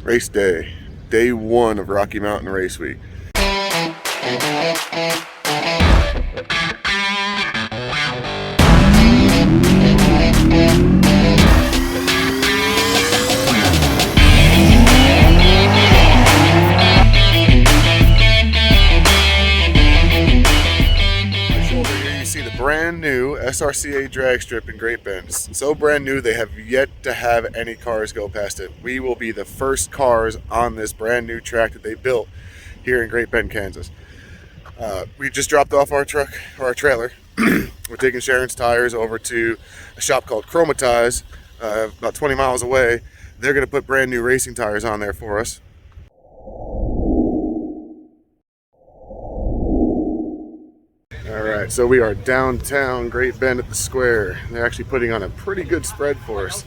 Race day, day one of Rocky Mountain Race Week. Brand new SRCA drag strip in Great Bend. It's so brand new they have yet to have any cars go past it. We will be the first cars on this brand new track that they built here in Great Bend, Kansas. We just dropped off our truck or our trailer. We're taking Sharon's tires over to a shop called Chromatize, about 20 miles away. They're going to put brand new racing tires on there for us. Alright, so we are downtown Great Bend at the square. They're actually putting on a pretty good spread for us.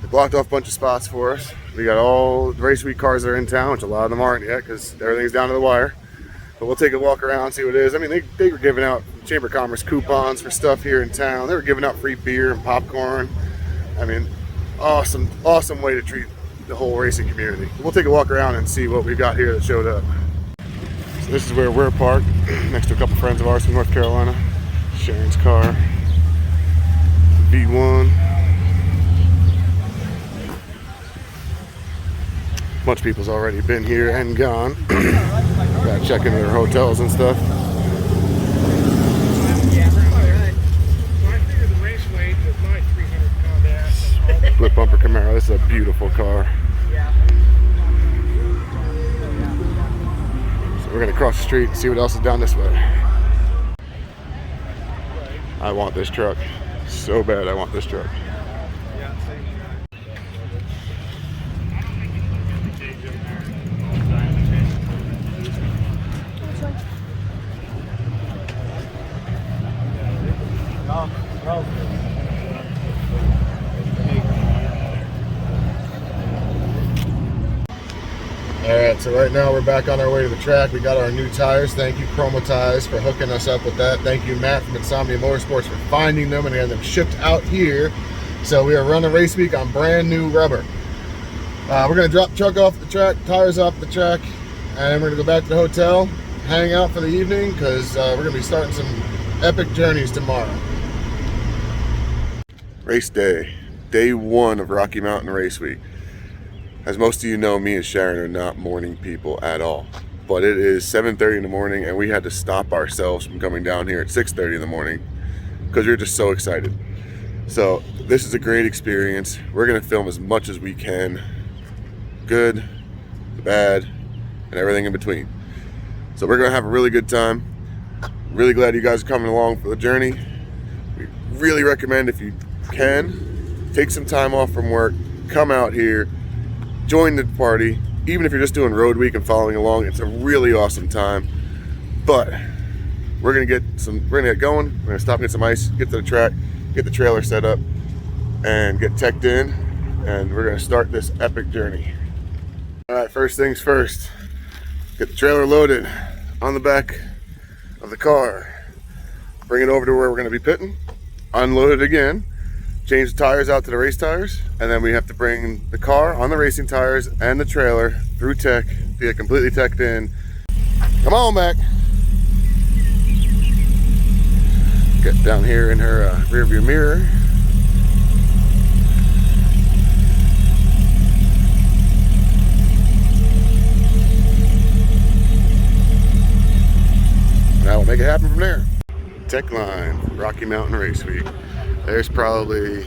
They blocked off a bunch of spots for us. We got all the race week cars that are in town, which a lot of them aren't yet because everything's down to the wire. But we'll take a walk around, see what it is. I mean, they were giving out Chamber of Commerce coupons for stuff here in town. They were giving out free beer and popcorn. I mean, awesome way to treat the whole racing community. We'll take a walk around and see what we've got here that showed up. So this is where we're parked, next to a couple friends of ours from North Carolina. Sharon's car, V1. A bunch of people's already been here and gone. Gotta check into their hotels and stuff. Split bumper Camaro, this is a beautiful car. We're gonna cross the street and see what else is down this way. I want this truck so bad. I want this truck. Alright, so right now we're back on our way to the track. We got our new tires. Thank you, Chromatize, for hooking us up with that. Thank you, Matt from Insomnia Motorsports, for finding them and getting them shipped out here. So we are running race week on brand new rubber. We're going to drop the truck off the track, tires off the track, and we're going to go back to the hotel, hang out for the evening, because we're going to be starting some epic journeys tomorrow. Race day, day one of Rocky Mountain Race Week. As most of you know, me and Sharon are not morning people at all. But it is 7:30 in the morning and we had to stop ourselves from coming down here at 6:30 in the morning because we were just so excited. So this is a great experience. We're gonna film as much as we can. Good, the bad, and everything in between. So we're gonna have a really good time. Really glad you guys are coming along for the journey. We really recommend, if you can, take some time off from work, come out here, join the party. Even if you're just doing road week and following along, it's a really awesome time. But we're gonna get going. We're gonna stop and get some ice, get to the track, get the trailer set up, and get teched in, and we're gonna start this epic journey. All right, first things first, get the trailer loaded on the back of the car, bring it over to where we're gonna be pitting, unload it again, change the tires out to the race tires, and then we have to bring the car on the racing tires and the trailer through tech to get completely teched in. Come on back. Get down here in her rear view mirror. Now we'll make it happen from there. Tech line, Rocky Mountain Race Week. There's probably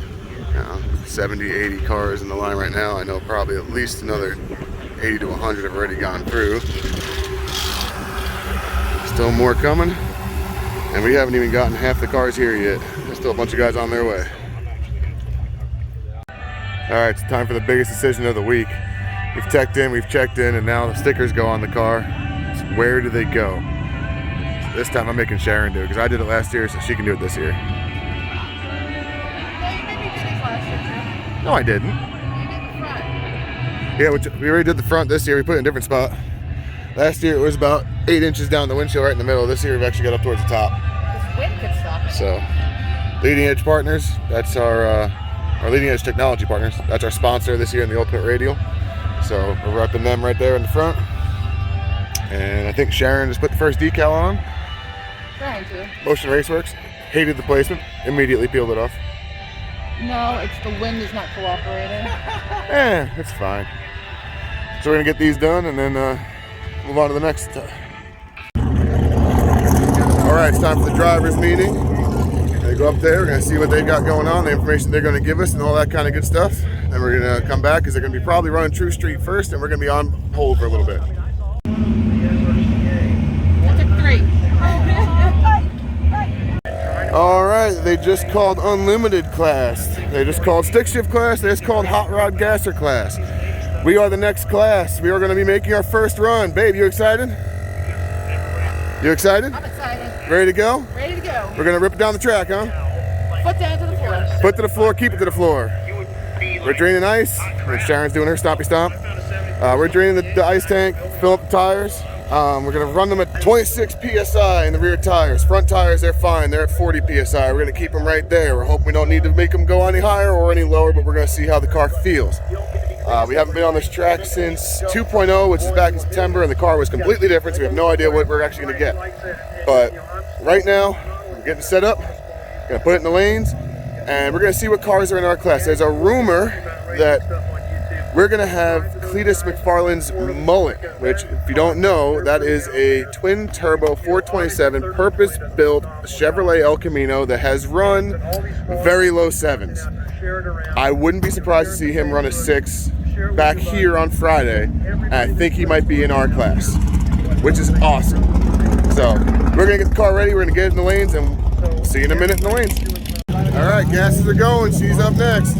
70, 80 cars in the line right now. I know probably at least another 80 to 100 have already gone through. Still more coming. And we haven't even gotten half the cars here yet. There's still a bunch of guys on their way. All right, it's time for the biggest decision of the week. We've teched in, we've checked in, and now the stickers go on the car. So where do they go? So this time I'm making Sharon do it because I did it last year, so she can do it this year. No, I didn't. Yeah, we already did the front this year. We put it in a different spot. Last year it was about 8 inches down the windshield right in the middle. This year we've actually got up towards the top. This wind could stop it. So, Leading Edge Partners, that's our Leading Edge Technology Partners. That's our sponsor this year in the Ultimate Radial. So we're repping them right there in the front. And I think Sharon just put the first decal on. Trying to. Motion Raceworks. Hated the placement. Immediately peeled it off. No, it's the wind is not cooperating. It's fine. So we're gonna get these done and then move on to the next. All right, it's time for the drivers meeting. They go up there, we're gonna see what they've got going on, the information they're gonna give us and all that kind of good stuff. Then we're gonna come back because they're gonna be probably running True Street first and we're gonna be on hold for a little bit. I took 3. All right, they just called Unlimited class. They just called Stick Shift class. They just called Hot Rod Gasser class. We are the next class. We are going to be making our first run. Babe, you excited? You excited? I'm excited. Ready to go? Ready to go. We're going to rip it down the track, huh? Foot down to the floor. Foot to the floor, keep it to the floor. We're draining ice. And Sharon's doing her stompy stomp. We're draining the ice tank, fill up the tires. We're going to run them at 26 PSI in the rear tires. Front tires, they're fine. They're at 40 PSI. We're going to keep them right there. We're hoping we don't need to make them go any higher or any lower, but we're going to see how the car feels. We haven't been on this track since 2.0, which is back in September, and the car was completely different, so we have no idea what we're actually going to get. But right now, we're getting set up. Going to put it in the lanes, and we're going to see what cars are in our class. There's a rumor that we're going to have Cletus McFarland's Mullet, which, if you don't know, that is a twin-turbo 427 purpose-built Chevrolet El Camino that has run very low 7s. I wouldn't be surprised to see him run a 6 back here on Friday, and I think he might be in our class, which is awesome. So we're going to get the car ready, we're going to get it in the lanes, and we'll see you in a minute in the lanes. All right, gases are going, she's up next.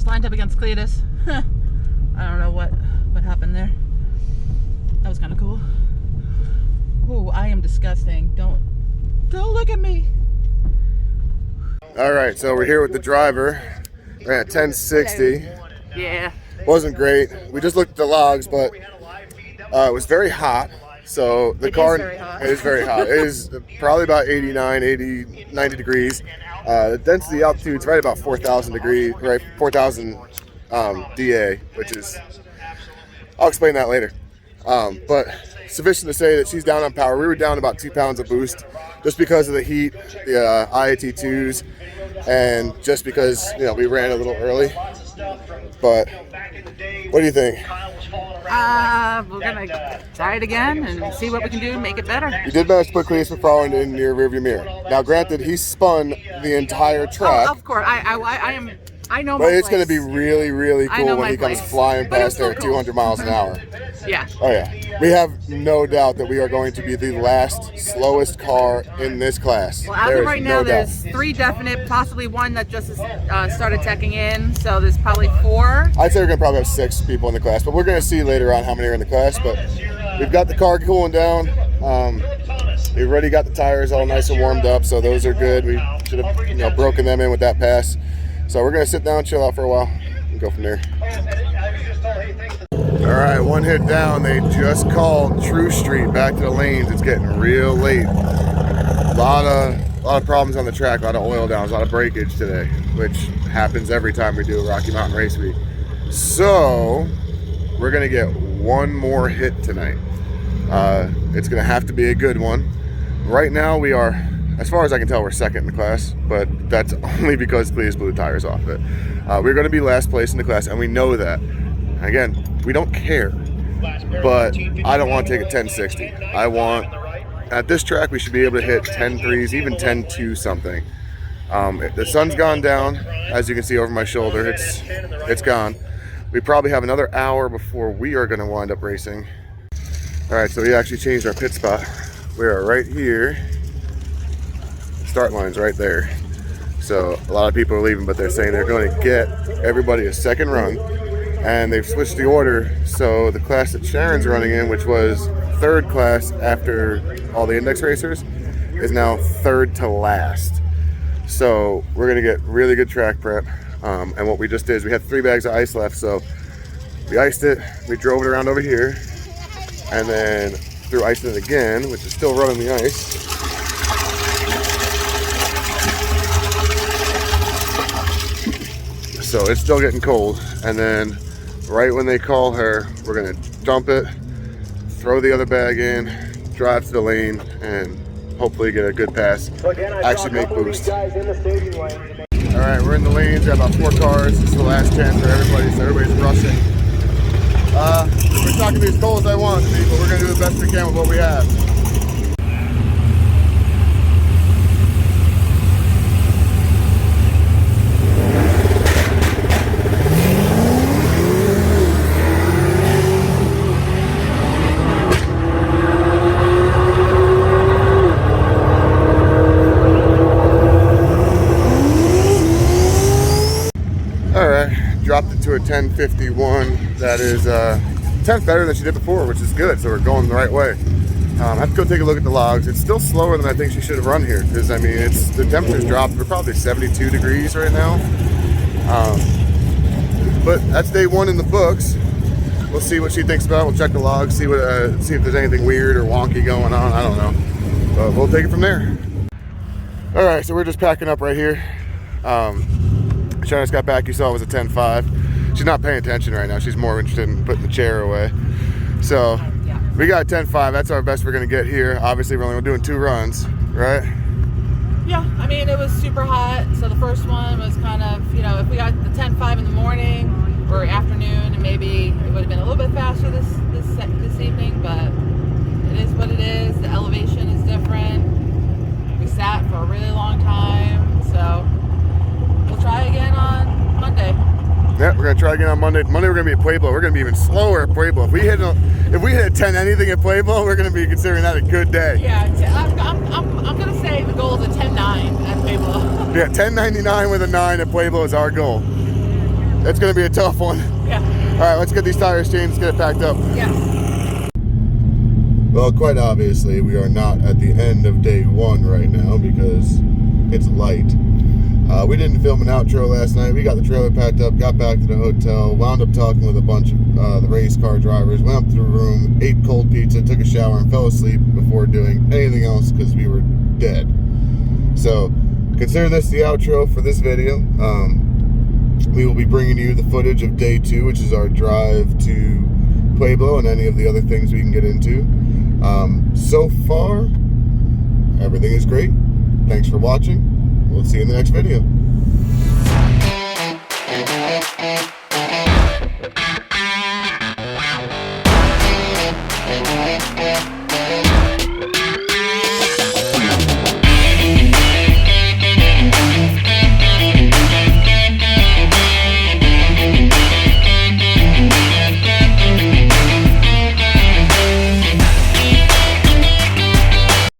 Lined up against Cletus. I don't know what happened there. That was kind of cool. Ooh, I am disgusting. Don't look at me. All right, so we're here with the driver. We're at 1060. Yeah. Wasn't great. We just looked at the logs, but it was very hot. So the car is very hot. It is probably about 89, 80, 90 degrees. The density altitude is right about 4,000 degrees, right? 4,000 DA, which is, I'll explain that later. But sufficient to say that she's down on power. We were down about 2 pounds of boost just because of the heat, the IAT2s, and just because, you know, we ran a little early. But what do you think? We're gonna try it again and see what we can do to make it better. You did manage to put Cletus McFarland in your rearview mirror. Now, granted, he spun the entire track. Oh, of course, I know. But it's going to be really, really cool when he comes flying past there at 200 miles an hour. Yeah. Oh yeah. We have no doubt that we are going to be the last slowest car in this class. Well, as of right now, there's 3 definite, possibly 1 that just started checking in. So there's probably 4. I'd say we're going to probably have 6 people in the class, but we're going to see later on how many are in the class. But we've got the car cooling down. We've already got the tires all nice and warmed up, so those are good. We should have, broken them in with that pass. So we're gonna sit down, chill out for a while, and go from there. All right, 1 hit down. They just called True Street back to the lanes. It's getting real late. A lot of problems on the track, a lot of oil downs, a lot of breakage today, which happens every time we do a Rocky Mountain Race Week. So we're gonna get 1 more hit tonight. It's gonna have to be a good one. Right now we are, as far as I can tell, we're second in the class, but that's only because Cletus blew the tires off it. We're going to be last place in the class, and we know that. Again, we don't care, but I don't want to take a 1060. I want, at this track, we should be able to hit 10.3s, even 10.2 something. The sun's gone down, as you can see over my shoulder. It's gone. We probably have another hour before we are going to wind up racing. All right, so we actually changed our pit spot. We are right here. Start line's right there. So a lot of people are leaving, but they're saying they're going to get everybody a second run, and they've switched the order. So the class that Sharon's running in, which was third class after all the index racers, is now third to last. So we're going to get really good track prep. And what we just did is we had 3 bags of ice left. So we iced it, we drove it around over here, and then threw ice in it again, which is still running the ice. So it's still getting cold, and then right when they call her, we're gonna dump it, throw the other bag in, drive to the lane, and hopefully get a good pass, actually make boost. All right, we're in the lanes, got about 4 cars. This is the last chance for everybody, so everybody's rushing. It's not gonna be as cold as I want it to be, but we're gonna do the best we can with what we have. Dropped it to a 10:51. That is 10th better than she did before, which is good. So we're going the right way. I have to go take a look at the logs. It's still slower than I think she should have run here, because I mean, the temperature's dropped. We're probably 72 degrees right now. But that's day 1 in the books. We'll see what she thinks about it. We'll check the logs, see if there's anything weird or wonky going on. I don't know, but we'll take it from there. All right, so we're just packing up right here. Sharon just got back. You saw it was a 10.5. She's not paying attention right now. She's more interested in putting the chair away. So we got a 10.5. That's our best we're going to get here. Obviously, we're only doing 2 runs, right? Yeah, I mean, it was super hot. So the first one was kind of, you know, if we got the 10.5 in the morning or afternoon, and maybe it would have been a little bit faster this evening, but it is what it is. The elevation is different. We sat for a really long time, so we'll try again on Monday. Yeah, we're gonna try again on Monday. Monday we're gonna be at Pueblo. We're gonna be even slower at Pueblo. If we hit a 10 anything at Pueblo, we're gonna be considering that a good day. Yeah, I'm gonna say the goal is a 10.9 at Pueblo. Yeah, 10.99 with a 9 at Pueblo is our goal. It's gonna be a tough one. Yeah. All right, let's get these tires changed. Let's get it packed up. Yes. Well, quite obviously, we are not at the end of day 1 right now because it's light. We didn't film an outro last night. We got the trailer packed up, got back to the hotel, wound up talking with a bunch of the race car drivers, went up to the room, ate cold pizza, took a shower, and fell asleep before doing anything else because we were dead. So consider this the outro for this video. We will be bringing you the footage of day 2, which is our drive to Pueblo and any of the other things we can get into. So far, everything is great. Thanks for watching. We'll see you in the next video.